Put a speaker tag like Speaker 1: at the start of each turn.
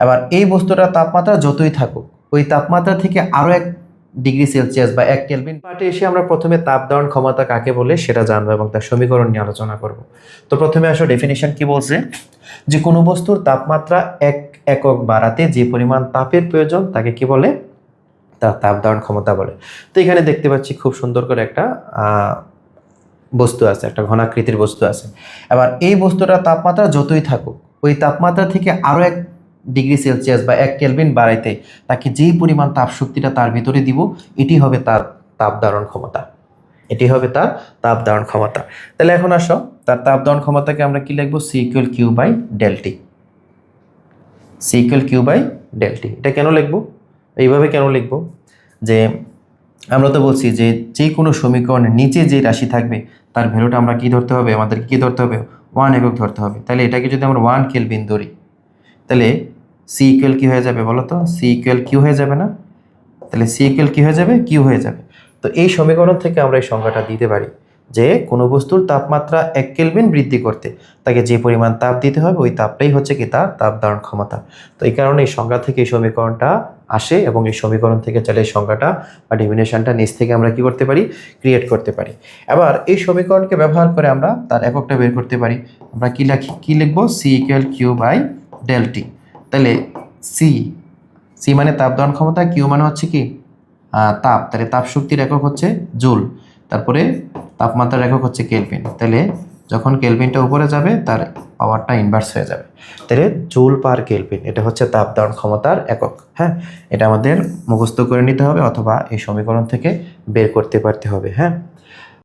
Speaker 1: এবার এই বস্তুটার তাপমাত্রা যতই থাকুক, ওই তাপমাত্রা থেকে আরো 1 ডিগ্রি সেলসিয়াস বা 1 কেলভিন পার্টে এসে আমরা প্রথমে তাপ ধারণ ক্ষমতা কাকে বলে সেটা জানবো এবং তার সমীকরণ নিয়ে আলোচনা করব। তো প্রথমে আসো ডেফিনিশন কি বলছে, যে কোনো বস্তুর তাপমাত্রা 1 একক বাড়াতে যে পরিমাণ তাপের প্রয়োজন তাকে কি বলে, তার তাপ ধারণ ক্ষমতা বলে। তো এখানে দেখতে পাচ্ছি খুব সুন্দর করে একটা বস্তু আছে, একটা ঘনাকৃতির বস্তু আছে। এবার এই বস্তুটার তাপমাত্রা যতই থাকুক, ওই তাপমাত্রা থেকে আরো 1 ডিগ্রি সেলসিয়াস বা 1 কেলভিন বাড়াইতে তাকে যেই পরিমাণ তাপ শক্তিটা তার ভিতরে দিব, এটি হবে তার তাপ ধারণ ক্ষমতা। এটি হবে তার তাপ ধারণ ক্ষমতা। তাহলে এখন আসো, তার তাপ ধারণ ক্ষমতাকে আমরা কি লিখবো, C=Q/ΔT। C=Q/ΔT। এটা কেন লিখবো, এইভাবে কেন লিখবো, যে আমরা তো বলছি যে যে কোনো সমীকরণের নিচে যে রাশি থাকবে তার ভ্যালুটা আমরা কি ধরতে হবে, আমাদেরকে কি ধরতে হবে, 1 একক ধরতে হবে। তাহলে এটাকে যদি আমরা 1 কেলভিন ধরি, তাহলে সি ইকুয়াল কি হয়ে যাবে বলো তো, সি ইকুয়াল কিউ হয়ে যাবে না? তাহলে সি ইকুয়াল কি হয়ে যাবে, কিউ হয়ে যাবে। তো এই সমীকরণ থেকে আমরা এই সংজ্ঞাটা দিতে পারি যে কোনো বস্তুর তাপমাত্রা 1 কেলভিন বৃদ্ধি করতে তাকে যে পরিমাণ তাপ দিতে হবে ওই তাপটাই হচ্ছে কি তার তাপ ধারণ ক্ষমতা। তো এই কারণে এই সংজ্ঞা থেকে এই সমীকরণটা আসে এবং এই সমীকরণ থেকে চাইলে এই সংজ্ঞাটা বা ডেফিনেশনটা নিচ থেকে আমরা কি করতে পারি, ক্রিয়েট করতে পারি। এবার এই সমীকরণকে ব্যবহার করে আমরা তার এককটা বের করতে পারি। আমরা কি লিখবো, C=Q/ΔT। তাহলে সি সি মানে তাপ ধারণ ক্ষমতা, কিউ মানে হচ্ছে কি তাপ, তাহলে তাপ শক্তির একক হচ্ছে জুল, তারপরে তাপমাত্রার একক হচ্ছে কেলভিন। তাহলে যখন কেলভিনটা উপরে যাবে তার পাওয়ারটা ইনভার্স হয়ে যাবে। তাহলে জুল পার কেলভিন এটা হচ্ছে তাপ ধারণ ক্ষমতার একক। হ্যাঁ, এটা আমাদের মুখস্থ করে নিতে হবে অথবা এই সমীকরণ থেকে বের করতে পারতে হবে। হ্যাঁ।